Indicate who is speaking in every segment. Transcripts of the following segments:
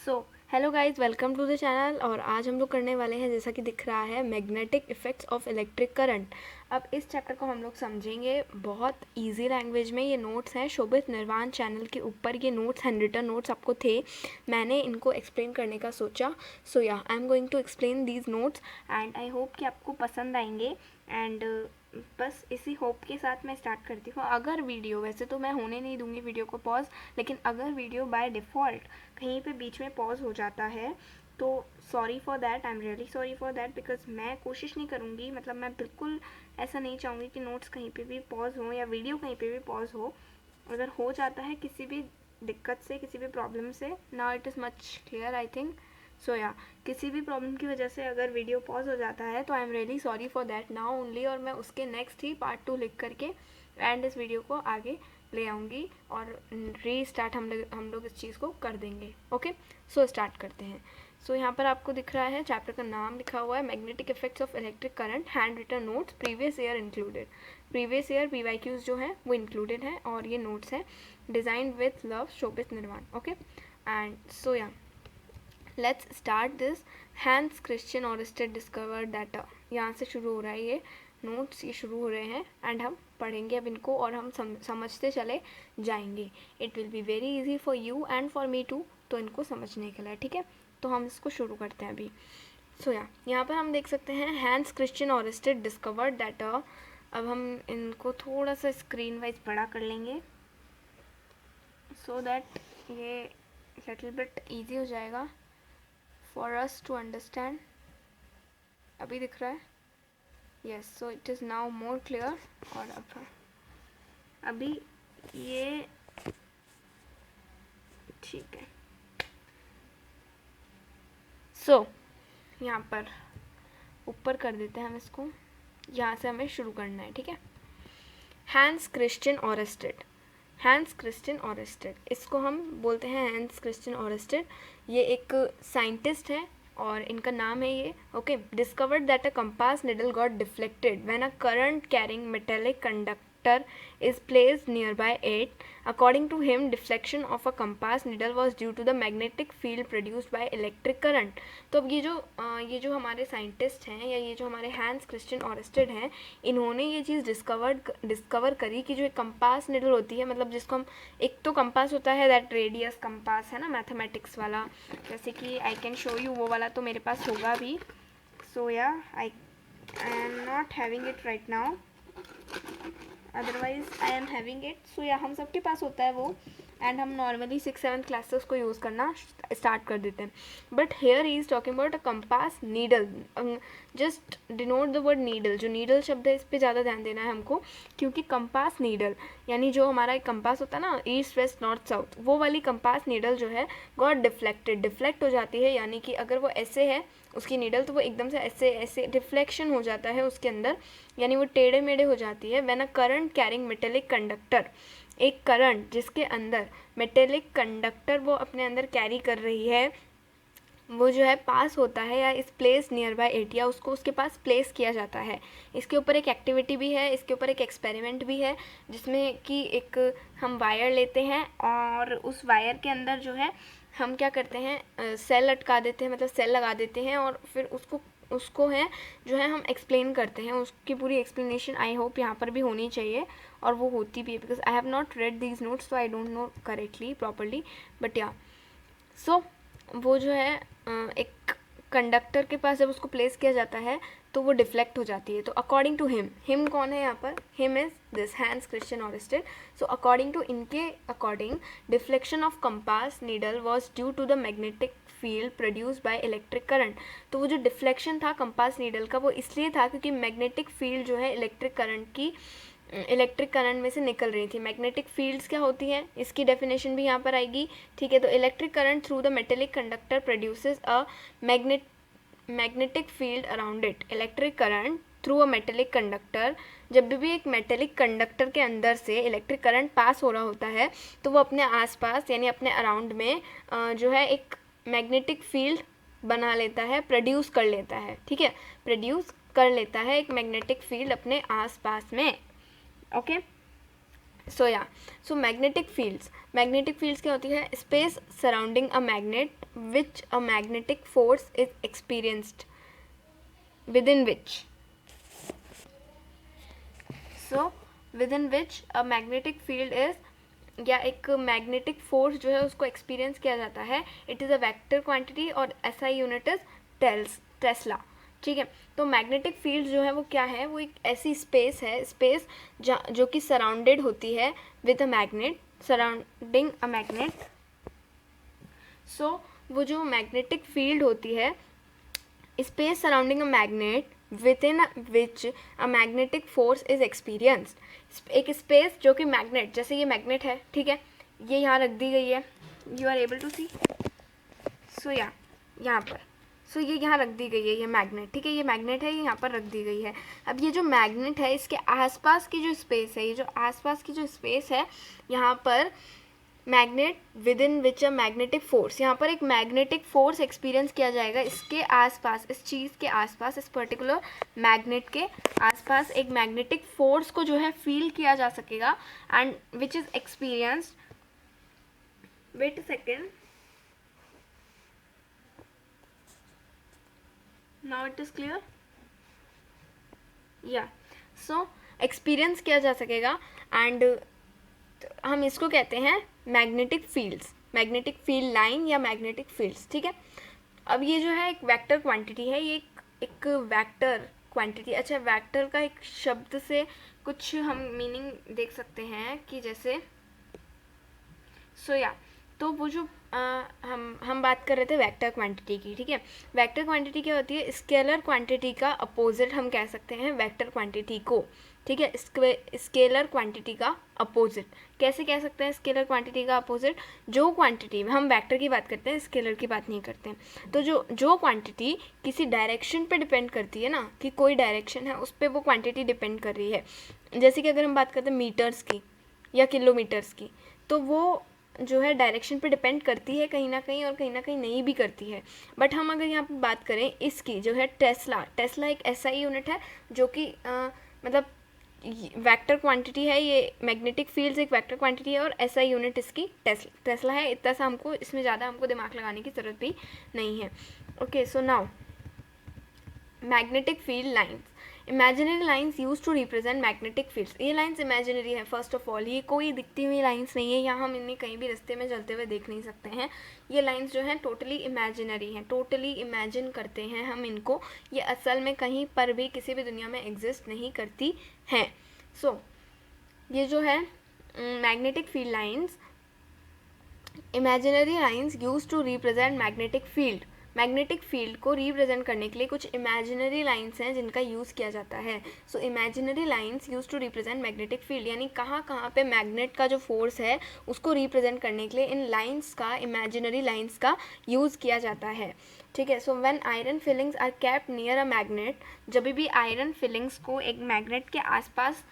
Speaker 1: So hello guys, welcome to the channel. और आज हम लोग करने वाले हैं, जैसा कि दिख रहा है, magnetic effects of electric current. अब इस चैप्टर को हम लोग समझेंगे बहुत इजी लैंग्वेज में। ये नोट्स हैं शोभित निर्वाण चैनल के ऊपर। ये नोट्स हैंड रिटन नोट्स आपको थे, मैंने इनको एक्सप्लेन करने का सोचा। So yeah I am going to explain these notes and I hope कि आपको पसंद आएंगे। एंड बस इसी होप के साथ मैं स्टार्ट करती हूँ। अगर वीडियो, वैसे तो मैं होने नहीं दूंगी वीडियो को पॉज, लेकिन अगर वीडियो बाय डिफ़ॉल्ट कहीं पे बीच में पॉज हो जाता है तो sorry for that, I am really sorry for that. Because मैं कोशिश नहीं करूँगी, मतलब मैं बिल्कुल ऐसा नहीं चाहूँगी कि नोट्स कहीं पे भी पॉज हो या वीडियो कहीं पे भी पॉज हो। अगर हो जाता है किसी भी दिक्कत से, किसी भी प्रॉब्लम से, now it is much clear I think. So yeah किसी भी प्रॉब्लम की वजह से अगर वीडियो पॉज हो जाता है तो I am really sorry for that now only. और मैं उसके नेक्स्ट ही पार्ट 2 लिख करके एंड इस वीडियो को आगे ले आऊँगी और रीस्टार्ट हम लोग इस चीज़ को कर देंगे। ओके, सो स्टार्ट करते हैं। सो यहाँ पर आपको दिख रहा है चैप्टर का नाम लिखा हुआ है, magnetic effects of electric current, hand written notes, previous year included. Previous year PYQs जो है वो इंक्लूडेड है और ये नोट्स है डिज़ाइन विथ लव शोभित निर्वाण। Okay, and so yeah let's start this. Hans Christian Oersted discovered that, यहाँ से शुरू हो रहा है ये नोट्स, ये शुरू हो रहे हैं एंड हम पढ़ेंगे अब इनको और हम समझते चले जाएंगे। It will be very easy for you and for me too, तो इनको समझने के लिए, ठीक है। तो हम इसको शुरू करते हैं अभी। सो यहाँ पर हम देख सकते हैं hence Christian Oersted discovered that. अब हम इनको थोड़ा सा स्क्रीन वाइज बड़ा कर लेंगे सो दैट ये लिटिल बिट ईजी हो जाएगा for us to understand. अभी दिख रहा है? Yes, so it is now more clear. और अभी ये ठीक है। So यहाँ पर ऊपर कर देते हैं हम इसको, यहाँ से हमें शुरू करना है, ठीक है। हैंस क्रिश्चियन ऑरेस्टेड, हैंस क्रिश्चियन ऑरेस्टेड, इसको हम बोलते हैं हैंस क्रिश्चियन ऑरेस्टेड। ये एक साइंटिस्ट है और इनका नाम है ये। Okay, discovered that a compass needle got deflected when a current carrying metallic conductor is placed nearby it. According to him, deflection of a compass needle was due to the magnetic field produced by electric current. तो अब ये जो हमारे scientist हैं या ये जो हमारे हैंस क्रिश्चियन ऑरेस्टेड हैं, इन्होंने ये चीज़ डिस्कवर करी कि जो एक कंपास निडल होती है, मतलब जिसको हम, एक तो कंपास होता है दैट रेडियस कंपास है ना, मैथमेटिक्स वाला, जैसे कि आई कैन शो यू, वो वाला तो मेरे पास होगा भी। So yeah I am not having it right now, otherwise I am having it. So yeah हम सबके पास होता है वो, एंड हम नॉर्मली 6-7 क्लासेस को यूज़ करना स्टार्ट कर देते हैं। But here he is talking about a compass needle. Just denote the word needle, जो नीडल शब्द है इस पर ज़्यादा ध्यान देना है हमको, क्योंकि कंपास नीडल यानी जो हमारा एक कंपास होता है ना, ईस्ट वेस्ट नॉर्थ साउथ, वो वाली कंपास नीडल जो है गॉट डिफ्लेक्ट हो जाती है। यानी कि अगर वो ऐसे है उसकी नीडल, तो वो एकदम से ऐसे डिफ्लेक्शन हो जाता है उसके अंदर, यानी वो टेढ़े मेढ़े हो जाती है। When a current carrying metallic conductor, एक करंट जिसके अंदर मेटेलिक कंडक्टर वो अपने अंदर कैरी कर रही है, वो जो है पास होता है या इस प्लेस नियर बाय इट, या उसको उसके पास प्लेस किया जाता है। इसके ऊपर एक एक्टिविटी भी है, इसके ऊपर एक एक्सपेरिमेंट भी है, जिसमें कि एक हम वायर लेते हैं और उस वायर के अंदर जो है हम क्या करते हैं, सेल अटका देते हैं, मतलब सेल लगा देते हैं, और फिर उसको है जो है हम एक्सप्लेन करते हैं। उसकी पूरी एक्सप्लेनेशन आई होप यहाँ पर भी होनी चाहिए, और वो होती भी है, because I have not red these notes, so I don't know correctly properly, but या सो वो जो है एक कंडक्टर के पास जब उसको प्लेस किया जाता है तो वो डिफ्लेक्ट हो जाती है। तो अकॉर्डिंग टू हिम कौन है यहाँ पर, him is this Hans Christian Oersted. So according to इनके according, deflection of compass needle was due to the magnetic field produce by electric current. तो वो जो डिफ्लेक्शन था कंपास नीडल का, वो इसलिए था क्योंकि मैग्नेटिक फील्ड जो है इलेक्ट्रिक करंट में से निकल रही थी। मैग्नेटिक फील्ड्स क्या होती हैं, इसकी डेफिनेशन भी यहाँ पर आएगी, ठीक है। तो electric current through the metallic conductor produces a magnetic field around it. Electric current through a metallic conductor, जब भी एक मेटेलिक कंडक्टर के अंदर से इलेक्ट्रिक करंट पास हो रहा होता है तो वो अपने आसपास यानी अपने अराउंड में जो है एक मैग्नेटिक फील्ड बना लेता है, प्रोड्यूस कर लेता है, ठीक है, प्रोड्यूस कर लेता है एक मैग्नेटिक फील्ड अपने आसपास में। ओके, सो या सो मैग्नेटिक फील्ड्स क्या होती है? Space surrounding a magnet which a magnetic force is experienced within which a magnetic field is, या एक मैग्नेटिक फोर्स जो है उसको एक्सपीरियंस किया जाता है. It is a vector quantity और SI यूनिट इज टेस्ला. ठीक है, तो मैग्नेटिक फील्ड जो है वो क्या है? वो एक ऐसी स्पेस है, जो कि सराउंडेड होती है with a magnet, surrounding a magnet. So वो जो मैग्नेटिक फील्ड होती है, space surrounding a magnet within which a magnetic force is experienced. एक स्पेस जो कि मैग्नेट, जैसे ये मैग्नेट है, ठीक है, ये यहाँ रख दी गई है, you are able to see. सो यहाँ पर, सो ये यहाँ रख दी गई है, ये मैग्नेट, ठीक है, ये मैग्नेट है, ये यहाँ पर रख दी गई है. अब ये जो मैग्नेट है, इसके आसपास की जो स्पेस है, ये जो आसपास की जो स्पेस है, यहाँ पर magnet with in which a magnetic force, यहाँ पर एक मैग्नेटिक फोर्स एक्सपीरियंस किया जाएगा. इसके आसपास, इस चीज़ के आसपास, इस पर्टिकुलर मैग्नेट के आसपास एक मैग्नेटिक फोर्स को जो है फील किया जा सकेगा, and which is experienced, wait a second, now it is clear. या सो एक्सपीरियंस किया जा सकेगा, एंड हम इसको कहते हैं magnetic fields, magnetic field line या मैग्नेटिक फील्ड्स. ठीक है, अब ये जो है एक वेक्टर क्वांटिटी है, ये एक वेक्टर क्वांटिटी. अच्छा, वेक्टर का एक शब्द से कुछ हम मीनिंग देख सकते हैं कि जैसे तो वो जो हम बात कर रहे थे वेक्टर क्वांटिटी की. ठीक है, वेक्टर क्वांटिटी क्या होती है? स्केलर क्वांटिटी का अपोजिट हम कह सकते हैं वेक्टर क्वांटिटी को. ठीक है, स्केलर क्वांटिटी का अपोजिट कैसे कह सकते हैं? स्केलर क्वांटिटी का अपोजिट, जो क्वांटिटी, हम वेक्टर की बात करते हैं, स्केलर की बात नहीं करते हैं. तो जो क्वांटिटी किसी डायरेक्शन पे डिपेंड करती है ना, कि कोई डायरेक्शन है, उस पर वो क्वांटिटी डिपेंड कर रही है. जैसे कि अगर हम बात करते हैं मीटर्स की या किलोमीटर्स की, तो वो जो है डायरेक्शन पे डिपेंड करती है कहीं ना कहीं, और कहीं ना कहीं नहीं भी करती है. बट हम अगर यहाँ पे बात करें इसकी, जो है टेस्ला एक ऐसा ही यूनिट है जो कि मतलब वेक्टर क्वांटिटी है. ये मैग्नेटिक फील्ड्स एक वेक्टर क्वांटिटी है, और ऐसा यूनिट इसकी टेस्ला है. इतना सा हमको, इसमें ज़्यादा हमको दिमाग लगाने की ज़रूरत भी नहीं है. Okay, so now magnetic field lines, imaginary lines use to represent magnetic fields. ये लाइन्स इमेजिनरी है फर्स्ट ऑफ ऑल, ये कोई दिखती हुई लाइन्स नहीं है, यहाँ हम इन्हें कहीं भी रास्ते में चलते हुए देख नहीं सकते हैं. ये लाइन्स जो हैं टोटली इमेजिनरी हैं, टोटली इमेजिन करते हैं हम इनको. ये असल में कहीं पर भी किसी भी दुनिया में एग्जिस्ट नहीं करती हैं. सो ये जो है magnetic field lines, imaginary lines use to represent magnetic field. Magnetic field को रिप्रेजेंट करने के लिए कुछ इमेजिनरी लाइन्स हैं जिनका यूज़ किया जाता है. So imaginary lines use to represent magnetic field, यानी कहाँ पे मैग्नेट का जो फोर्स है उसको रिप्रेजेंट करने के लिए इन लाइन्स का, इमेजिनरी लाइन्स का यूज़ किया जाता है. ठीक है, so when iron filings are kept near a magnet, जब भी आयरन फिलिंग्स को एक मैग्नेट के आसपास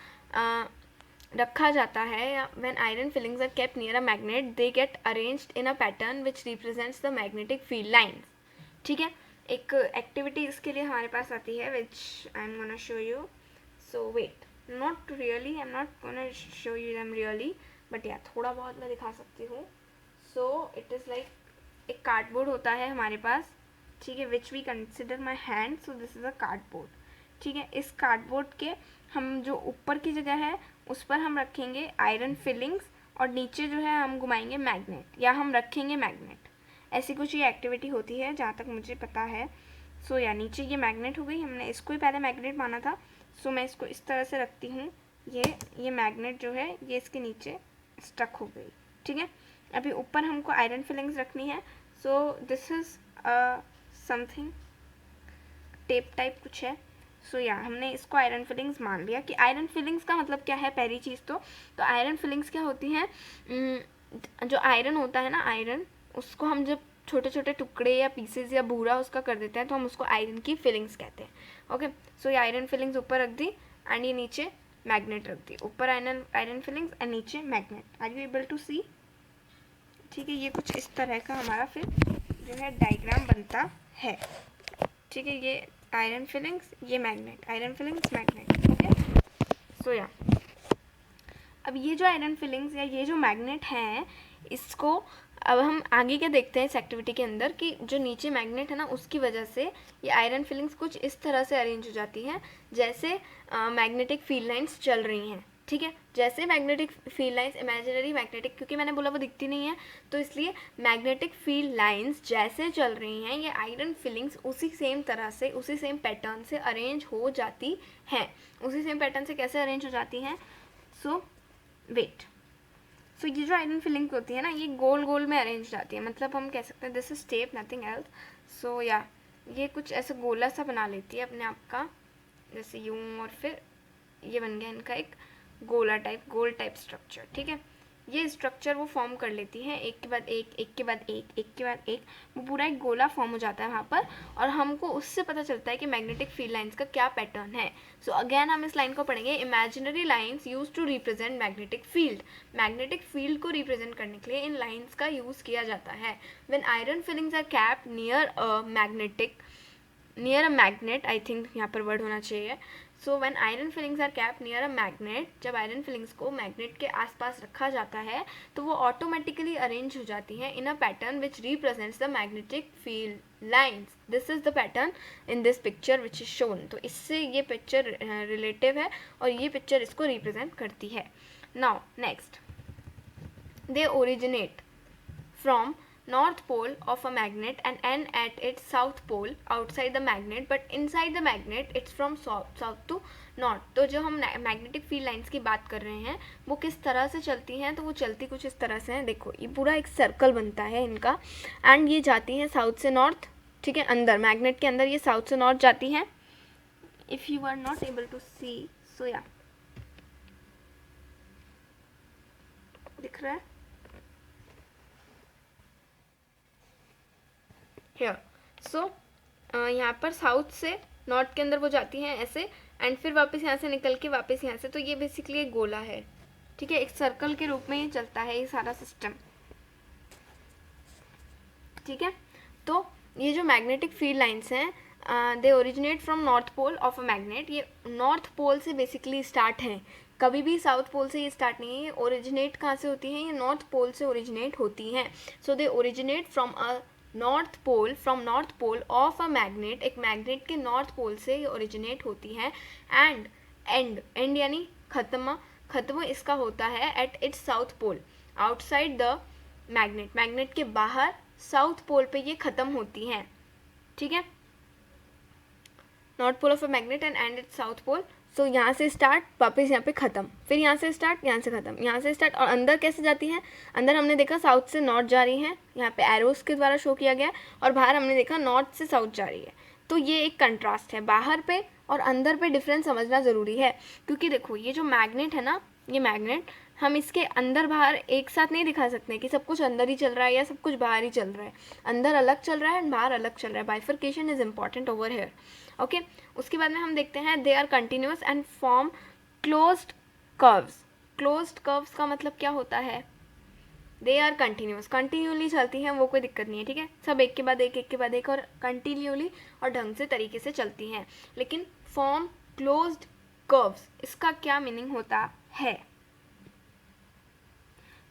Speaker 1: रखा जाता है, या when iron filings are kept near a magnet, they get arranged in a pattern which represents the magnetic field lines. ठीक है, एक एक्टिविटी इसके लिए हमारे पास आती है which I am gonna show you. So wait, not really, I am not gonna show you them really, but yeah थोड़ा बहुत मैं दिखा सकती हूँ. सो इट इज़ लाइक एक कार्डबोर्ड होता है हमारे पास. ठीक है, which we consider my hand. So this is a cardboard. ठीक है, इस कार्डबोर्ड के हम जो ऊपर की जगह है उस पर हम रखेंगे आयरन फिलिंग्स, और नीचे जो है हम घुमाएंगे मैग्नेट, या हम रखेंगे मैग्नेट. ऐसी कुछ ये एक्टिविटी होती है जहाँ तक मुझे पता है. सो या नीचे ये मैग्नेट हो गई, हमने इसको ही पहले मैग्नेट माना था. सो मैं इसको इस तरह से रखती हूँ, ये मैग्नेट जो है ये इसके नीचे स्टक हो गई. ठीक है, अभी ऊपर हमको आयरन फिलिंग्स रखनी है. सो this is something tape type कुछ है. सो या हमने इसको आयरन फिलिंग्स मान लिया. कि आयरन फिलिंग्स का मतलब क्या है, पहली चीज़ तो आयरन फिलिंग्स क्या होती हैं, जो आयरन होता है ना, आयरन, उसको हम जब छोटे छोटे टुकड़े या पीसेज या भूरा उसका कर देते हैं तो हम उसको आयरन की फिलिंग्स कहते हैं. ओके, सो ये आयरन फिलिंग्स ऊपर रख दी, एंड ये नीचे मैग्नेट रख दी. ऊपर आयरन फिलिंग्स एंड नीचे magnet. Are you able to see? ठीक है, ये कुछ इस तरह का हमारा फिर जो है डायग्राम बनता है. ठीक है, ये आयरन फिलिंग्स, ये magnet, iron filings, magnet. Okay, so yeah अब ये जो आयरन फिलिंग्स या ये जो मैग्नेट हैं, इसको अब हम आगे क्या देखते हैं इस एक्टिविटी के अंदर कि जो नीचे मैग्नेट है ना, उसकी वजह से ये आयरन फिलिंग्स कुछ इस तरह से अरेंज हो जाती हैं जैसे मैग्नेटिक फील्ड लाइंस चल रही हैं, ठीक है। जैसे magnetic field lines, imaginary magnetic, क्योंकि मैंने बोला वो दिखती नहीं है, तो इसलिए मैग्नेटिक फील्ड लाइंस जैसे चल रही हैं, ये आयरन फिलिंग्स उसी सेम तरह से, उसी सेम पैटर्न से अरेंज हो जाती हैं। उसी सेम पैटर्न से कैसे अरेंज हो जाती हैं? सो वेट, सो ये जो आयरन फिलिंग होती है ना, ये गोल गोल में अरेंज जाती है, मतलब हम कह सकते हैं this is tape, nothing else. So yeah ये कुछ ऐसा गोला सा बना लेती है अपने आप का, जैसे यूं, और फिर ये बन गया इनका एक गोला टाइप, गोल टाइप स्ट्रक्चर, ठीक है। ये स्ट्रक्चर वो फॉर्म कर लेती हैं एक के बाद एक, एक के बाद एक, एक के बाद एक, वो पूरा एक गोला फॉर्म हो जाता है वहाँ पर, और हमको उससे पता चलता है कि मैग्नेटिक फील्ड लाइंस का क्या पैटर्न है। सो अगेन हम इस लाइन को पढ़ेंगे, imaginary lines use to represent magnetic field. Magnetic field को रिप्रेजेंट करने के लिए इन लाइन्स का यूज किया जाता है। When iron filings are capped near a magnet, I think यहाँ पर वर्ड होना चाहिए। So when iron filings are capped near a magnet, जब आयरन फिलिंग्स को मैग्नेट के आसपास रखा जाता है तो वो ऑटोमेटिकली अरेंज हो जाती हैं in a pattern which represents the magnetic field lines. This is the pattern in this picture which is shown. तो इससे ये पिक्चर रिलेटिव है और ये पिक्चर इसको रिप्रेजेंट करती है। Now next, they originate from north pole of a magnet and end at its south pole outside the magnet, but inside the magnet it's from south to north। तो जो हम magnetic field lines की बात कर रहे हैं वो किस तरह से चलती हैं, तो वो चलती कुछ इस तरह से है। देखो ये पूरा एक सर्कल बनता है इनका, एंड ये जाती हैं साउथ से नॉर्थ, ठीक है। अंदर मैग्नेट के अंदर ये साउथ से नॉर्थ जाती हैं। If you are not able to see, so yeah दिख रहा है हेयर। सो यहाँ पर साउथ से नॉर्थ के अंदर वो जाती हैं ऐसे, एंड फिर वापस यहाँ से निकल के वापस यहाँ से, तो ये बेसिकली एक गोला है, ठीक है। एक सर्कल के रूप में ये चलता है ये सारा सिस्टम, ठीक है। तो ये जो मैग्नेटिक फील्ड लाइंस हैं, they originate from north pole of a magnet. ये नॉर्थ पोल से बेसिकली स्टार्ट हैं, कभी भी साउथ पोल से ये स्टार्ट नहीं है। ये ओरिजिनेट कहाँ से होती हैं? ये नॉर्थ पोल से ओरिजिनेट होती हैं। So they originate from a north pole, from north pole of a magnet, एक मैग्नेट के नॉर्थ पोल से ये ओरिजिनेट होती हैं। एंड एंड यानी खत्म इसका होता है at its south pole outside the magnet, magnet के बाहर साउथ पोल पे ये खत्म होती हैं, ठीक है। North pole of a magnet and and its south pole. So यहाँ से स्टार्ट, वापस यहाँ पे ख़त्म, फिर यहाँ से स्टार्ट, यहाँ से ख़त्म, यहाँ से स्टार्ट। और अंदर कैसे जाती हैं? अंदर हमने देखा साउथ से नॉर्थ जा रही हैं, यहाँ पे एरोस के द्वारा शो किया गया, और बाहर हमने देखा नॉर्थ से साउथ जा रही है। तो ये एक कंट्रास्ट है, बाहर पे और अंदर पे डिफरेंस समझना ज़रूरी है, क्योंकि देखो ये जो मैग्नेट है ना, ये मैग्नेट हम इसके अंदर बाहर एक साथ नहीं दिखा सकते कि सब कुछ अंदर ही चल रहा है या सब कुछ बाहर ही चल रहा है। अंदर अलग चल रहा है एंड बाहर अलग चल रहा है। Bifurcation is important over here, okay. उसके बाद में हम देखते हैं they are continuous and form closed curves. Closed curves का मतलब क्या होता है? दे आर कंटिन्यूस, कंटिन्यूली चलती हैं, वो कोई दिक्कत नहीं है, ठीक है। सब एक के बाद एक, एक के बाद एक, और कंटिन्यूली और ढंग से तरीके से चलती हैं। लेकिन फॉर्म क्लोज्ड कर्व्स, इसका क्या मीनिंग होता है?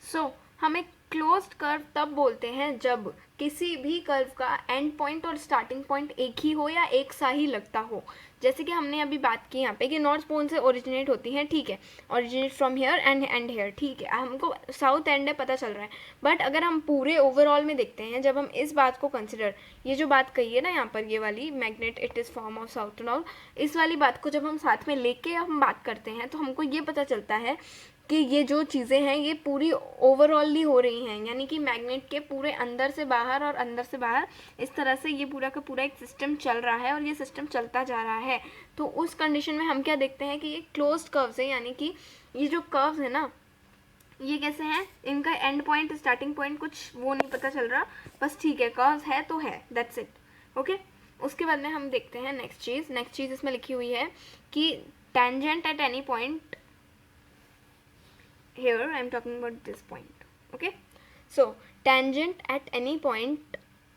Speaker 1: सो हम एक क्लोज्ड कर्व तब बोलते हैं जब किसी भी कर्व का एंड पॉइंट और स्टार्टिंग पॉइंट एक ही हो या एक सा ही लगता हो। जैसे कि हमने अभी बात की यहाँ पे कि नॉर्थ पोल से ओरिजिनेट होती हैं, ठीक है, originate from here and and here, ठीक है, हमको साउथ एंड है पता चल रहा है। बट अगर हम पूरे ओवरऑल में देखते हैं, जब हम इस बात को कंसिडर, ये जो बात कही है ना यहाँ पर, ये वाली magnet it is form of south to north, इस वाली बात को जब हम साथ में लेके हम बात करते हैं तो हमको ये पता चलता है कि ये जो चीज़ें हैं ये पूरी ओवरऑली हो रही हैं, यानी कि मैग्नेट के पूरे अंदर से बाहर और अंदर से बाहर, इस तरह से ये पूरा का पूरा एक सिस्टम चल रहा है और ये सिस्टम चलता जा रहा है। तो उस कंडीशन में हम क्या देखते हैं कि ये क्लोज्ड कर्व्स है, यानी कि ये जो कर्व्स है ना, ये कैसे हैं? इनका एंड पॉइंट स्टार्टिंग पॉइंट कुछ वो नहीं पता चल रहा, बस ठीक है, कर्व्स है तो है, दैट्स इट, ओके। उसके बाद में हम देखते हैं नेक्स्ट चीज़ इसमें लिखी हुई है कि tangent at any point, here I am talking about this point, okay. So tangent at any point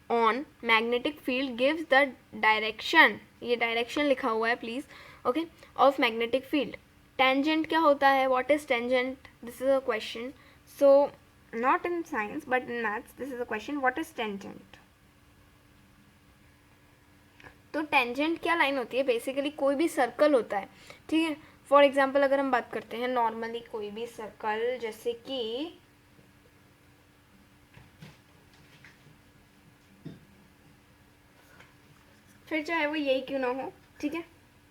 Speaker 1: on magnetic field gives the direction, ये direction लिखा हुआ है please, okay, of magnetic field, tangent क्या होता है, what is tangent, this is a question. So not in science but in maths this is a question, what is tangent. तो tangent क्या line होती है, बेसिकली कोई भी सर्कल होता है, ठीक है. फॉर एग्जाम्पल अगर हम बात करते हैं नॉर्मली कोई भी सर्कल, जैसे कि फिर चाहे वो यही क्यों ना हो, ठीक है,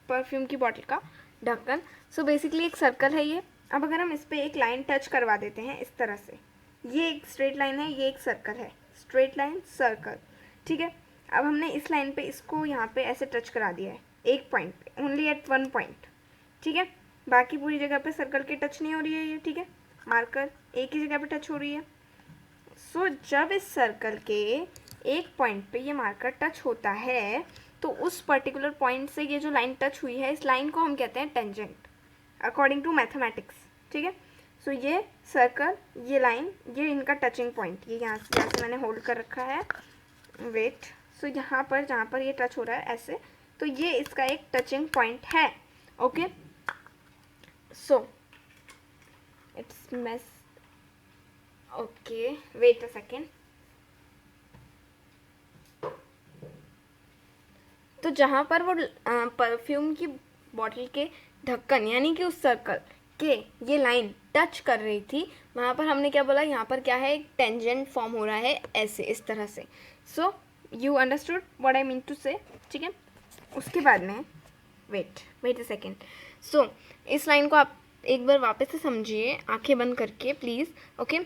Speaker 1: परफ्यूम की बॉटल का ढक्कन. सो बेसिकली एक सर्कल है ये. अब अगर हम इस पर एक लाइन टच करवा देते हैं इस तरह से, ये एक स्ट्रेट लाइन है, ये एक सर्कल है, स्ट्रेट लाइन सर्कल, ठीक है. अब हमने इस लाइन पे इसको यहाँ पे ऐसे टच करा दिया है एक पॉइंट पे, ओनली एट वन पॉइंट, ठीक है. बाकी पूरी जगह पे सर्कल के टच नहीं हो रही है ये, ठीक है. मार्कर एक ही जगह पे टच हो रही है. सो जब इस सर्कल के एक पॉइंट पे ये मार्कर टच होता है तो उस पर्टिकुलर पॉइंट से ये जो लाइन टच हुई है, इस लाइन को हम कहते हैं टेंजेंट अकॉर्डिंग टू मैथमेटिक्स, ठीक है. सो ये सर्कल, ये लाइन, ये इनका टचिंग पॉइंट, ये यहाँ से जैसे मैंने होल्ड कर रखा है, वेट. सो यहाँ पर जहाँ पर ये टच हो रहा है ऐसे, तो ये इसका एक टचिंग पॉइंट है. Okay, so it's mess. Okay, wait a second. तो जहाँ पर वो परफ्यूम की बॉटल के ढक्कन यानी कि उस सर्कल के ये लाइन टच कर रही थी, वहाँ पर हमने क्या बोला, यहाँ पर क्या है, एक टेंजेंट फॉर्म हो रहा है ऐसे, इस तरह से. So you understood what I mean to say, ठीक है. उसके बाद में वेट अ सेकेंड. सो इस लाइन को आप एक बार वापस से समझिए आंखें बंद करके प्लीज़. ओके,